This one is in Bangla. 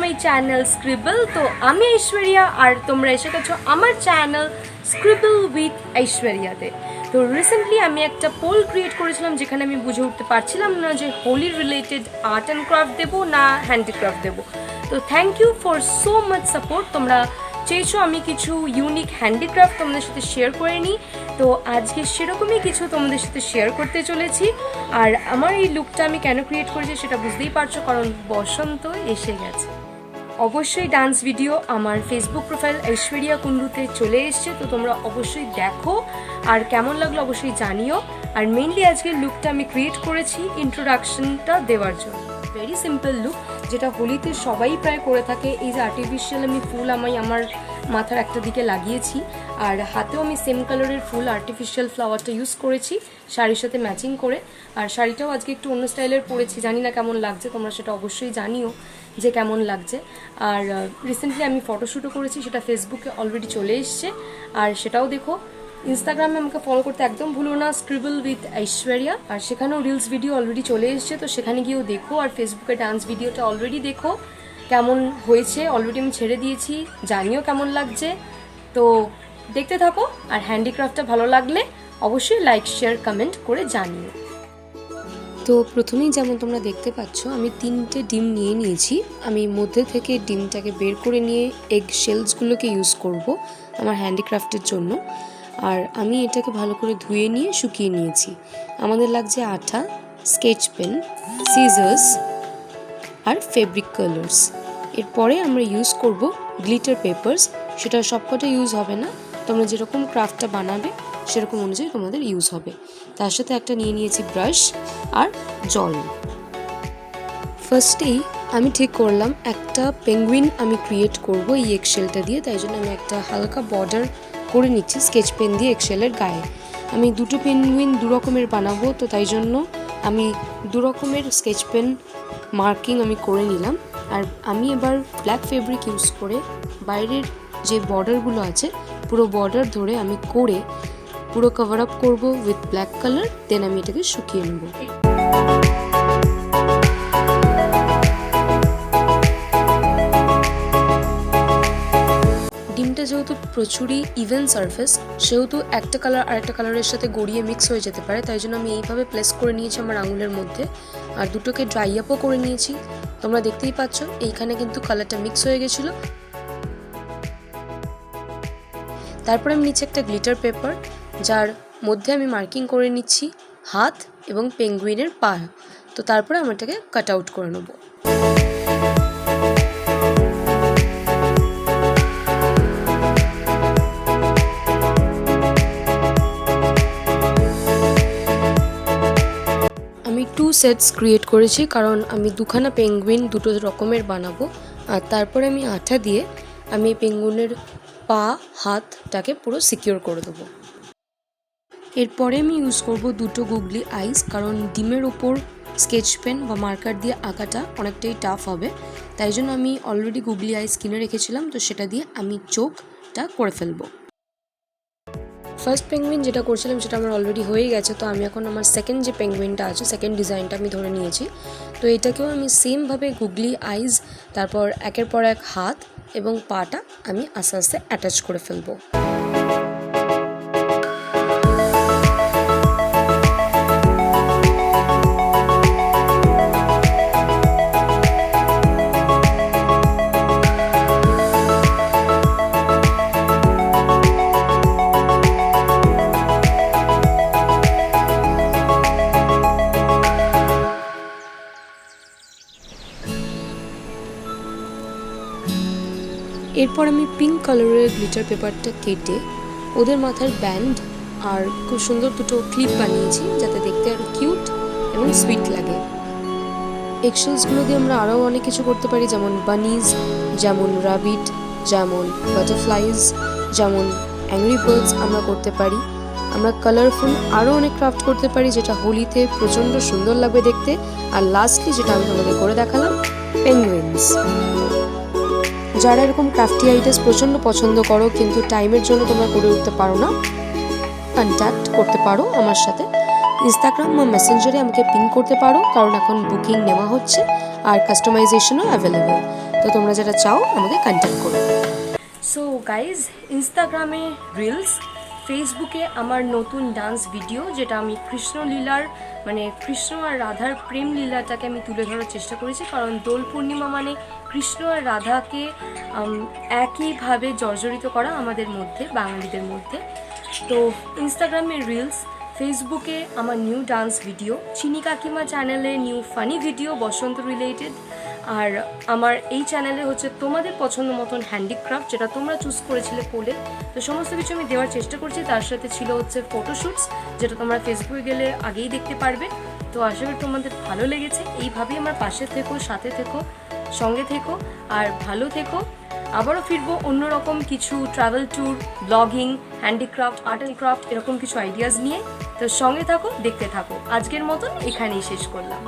My channel scribble. তো আমি ঐশ্বরিয়া আর তোমরা এসে গেছো আমার চ্যানেল স্ক্রিবল উইথ ঐশ্বরিয়াতে। তো রিসেন্টলি আমি একটা পোল ক্রিয়েট করেছিলাম যেখানে আমি বুঝে উঠতে পারছিলাম না যে Holi related art and craft দেবো না হ্যান্ডিক্রাফট দেবো। তো thank you for so much support. তোমরা চেয়েছো আমি কিছু ইউনিক হ্যান্ডিক্রাফট তোমাদের সাথে শেয়ার করে নিই, তো আজকে সেরকমই কিছু তোমাদের সাথে শেয়ার করতে চলেছি। আর আমার এই লুকটা আমি কেন ক্রিয়েট করেছি সেটা বুঝতেই পারছো, কারণ বসন্ত এসে গেছে। অবশ্যই ডান্স ভিডিও আমার ফেসবুক প্রোফাইল ঐশ্বরিয়া কুন্ডুতে চলে এসছে, তো তোমরা অবশ্যই দেখো আর কেমন লাগলো অবশ্যই জানিও। আর মেইনলি আজকের লুকটা আমি ক্রিয়েট করেছি ইন্ট্রোডাকশনটা দেওয়ার জন্য। ভেরি সিম্পল লুক, যেটা হোলিতে সবাই প্রায় করে থাকে। এই যে আর্টিফিশিয়াল আমি ফুল আমার মাথার একটা দিকে লাগিয়েছি, আর হাতেও আমি সেম কালারের ফুল আর্টিফিশিয়াল ফ্লাওয়ারটা ইউজ করেছি শাড়ির সাথে ম্যাচিং করে। আর শাড়িটাও আজকে একটু অন্য স্টাইলের পরেছি, জানি না কেমন লাগছে, তোমরা সেটা অবশ্যই জানিও যে কেমন লাগছে। আর রিসেন্টলি আমি ফটোশ্যুটও করেছি, সেটা ফেসবুকে অলরেডি চলে এসছে, আর সেটাও দেখো। ইনস্টাগ্রামে আমাকে ফলো করতে একদম ভুলো না, স্ক্রিবল উইথ ঐশ্বরিয়া। আর সেখানেও রিলস ভিডিও অলরেডি চলে এসছে, তো সেখানে গিয়েও দেখো। আর ফেসবুকে ডান্স ভিডিওটা অলরেডি দেখো কেমন হয়েছে, অলরেডি আমি ছেড়ে দিয়েছি, জানিও কেমন লাগছে। তো দেখতে থাকো, আর হ্যান্ডিক্রাফটটা ভালো লাগলে অবশ্যই লাইক শেয়ার কমেন্ট করে জানিও। তো প্রথমেই যেমন তোমরা দেখতে পাচ্ছ আমি 3টে ডিম নিয়ে নিয়েছি। আমি মধ্যে থেকে ডিমটাকে বের করে নিয়ে এগ শেলসগুলোকে ইউজ করব আমার হ্যান্ডিক্রাফটের জন্য। আর আমি এটাকে ভালো করে ধুয়ে নিয়ে শুকিয়ে নিয়েছি। আমাদের লাগছে আঠা, স্কেচ পেন, সিজার্স আর ফেব্রিক কালার্স। এরপরে আমরা ইউজ করব গ্লিটার পেপারস। সেটা সবকটা ইউজ হবে না, তোমরা যেরকম ক্রাফটটা বানাবে সেরকম অনুযায়ী তোমাদের ইউজ হবে। তার সাথে একটা নিয়ে নিয়েছি ব্রাশ আর জল। ফার্স্টেই আমি ঠিক করলাম একটা পেঙ্গুইন আমি ক্রিয়েট করব এই এগশেলটা দিয়ে, তাই জন্য আমি একটা হালকা বর্ডার করে নিচ্ছি স্কেচ পেন দিয়ে এগশেলের গায়ে। আমি দুটো পেঙ্গুইন দু রকমের বানাবো, তো তাই জন্য আমি দু রকমের স্কেচ পেন মার্কিং আমি করে নিলাম। আর আমি এবার ব্ল্যাক ফেব্রিক ইউজ করে বাইরের যে বর্ডারগুলো আছে পুরো বর্ডার ধরে আমি করে পুরো কভার আপ করবো উইথ ব্ল্যাক কালার। দেন আমি এটাকে শুকিয়ে নেব। ডিমটা যেহেতু প্রচুরই ইভেন সারফেস, সেহেতু একটা কালার আরেকটা কালারের সাথে গড়িয়ে মিক্স হয়ে যেতে পারে, তাই জন্য আমি এইভাবে প্লেস করে নিয়েছি আমার আঙুলের মধ্যে। আর দুটোকে ড্রাই আপও করে নিয়েছি, তোমরা দেখতেই পাচ্ছ এইখানে কিন্তু কালারটা মিক্স হয়ে গেছিলো। তারপরে আমি নিচ্ছি একটা গ্লিটার পেপার, যার মধ্যে আমি মার্কিং করে নিচ্ছি হাত এবং পেঙ্গুইনের পা। তো তারপরে আমি এটাকে কাট আউট করে নেব। আমি 2 সেটস ক্রিয়েট করেছি, কারণ আমি দুখানা পেঙ্গুইন দুটো রকমের বানাবো। আর তারপরে আমি আঠা দিয়ে আমি পেঙ্গুইনের পা হাতটাকে পুরো সিকিউর করে দেবো। এরপরে আমি ইউজ করব দুটো গুগলি আইস, কারণ ডিমের ওপর স্কেচ পেন বা মার্কার দিয়ে আঁকাটা অনেকটাই টাফ হবে, তাই জন্য আমি অলরেডি গুগলি আইস কিনে রেখেছিলাম, তো সেটা দিয়ে আমি চোখটা করে ফেলবো। ফার্স্ট পেঙ্গুইন যেটা করছিলাম সেটা আমার অলরেডি হয়ে গেছে, তো আমি এখন আমার সেকেন্ড যে পেঙ্গুইনটা আছে সেকেন্ড ডিজাইনটা আমি ধরে নিয়েছি। তো এটাকেও আমি সেমভাবে গুগলি আইস, তারপর একের পর এক হাত এবং পাটা আমি আস্তে আস্তে অ্যাটাচ করে ফেলবো। এরপর আমি পিঙ্ক কালারের গ্লিটার পেপারটা কেটে ওদের মাথার ব্যান্ড আর খুব সুন্দর দুটো ক্লিপ বানিয়েছি, যাতে দেখতে আরও কিউট এবং সুইট লাগে। এগশেলসগুলো দিয়ে আমরা আরও অনেক কিছু করতে পারি, যেমন বানিজ, যেমন রাবিট, যেমন বাটারফ্লাইজ, যেমন অ্যাংরি বার্ডস আমরা করতে পারি। আমরা কালারফুল আরও অনেক ক্রাফট করতে পারি, যেটা হোলিতে প্রচণ্ড সুন্দর লাগবে দেখতে। আর লাস্টলি যেটা আমি তোমাদের করে দেখালাম, পেঙ্গুইনস। যারা এরকম ক্রাফটি আইডিয়াস প্রচণ্ড পছন্দ করো কিন্তু টাইমের জন্য তোমরা করে উঠতে পারো না, কন্ট্যাক্ট করতে পারো আমার সাথে। ইনস্টাগ্রাম বা মেসেঞ্জারে আমাকে পিং করতে পারো, কারণ এখন বুকিং নেওয়া হচ্ছে আর কাস্টমাইজেশনও অ্যাভেলেবেল। তো তো তোমরা যারা চাও আমাকে কন্ট্যাক্ট করো। সো গাইজ, ইনস্টাগ্রামে রিলস, ফেসবুকে আমার নতুন ডান্স ভিডিও, যেটা আমি কৃষ্ণলীলার মানে কৃষ্ণ আর রাধার প্রেম লীলাটাকে আমি তুলে ধরার চেষ্টা করেছি, কারণ দোল পূর্ণিমা মানে কৃষ্ণ আর রাধাকে একইভাবে জর্জরিত করা আমাদের মধ্যে, বাঙালিদের মধ্যে। তো ইনস্টাগ্রামে রিলস, ফেসবুকে আমার নিউ ডান্স ভিডিও, চিনি কাকিমা চ্যানেলে নিউ ফানি ভিডিও বসন্ত রিলেটেড, আর আমার এই চ্যানেলে হচ্ছে তোমাদের পছন্দ মতন হ্যান্ডিক্রাফট, যেটা তোমরা চুজ করেছিলে পোলে। তো সমস্ত কিছু আমি দেওয়ার চেষ্টা করছি। তার সাথে ছিল হচ্ছে ফটোশ্যুটস, যেটা তোমরা ফেসবুকে গেলে আগেই দেখতে পারবে। তো আশা করি তোমাদের ভালো লেগেছে। এইভাবেই আমার পাশে থেকো, সাথে থেকো, সঙ্গে থেকো আর ভালো থেকো। আবারও ফিরবো অন্যরকম কিছু travel tour, blogging, handicraft, art and craft, এরকম কিছু আইডিয়াস নিয়ে। তো সঙ্গে থাকো, দেখতে থাকো। আজকের মতন এখানেই শেষ করলাম।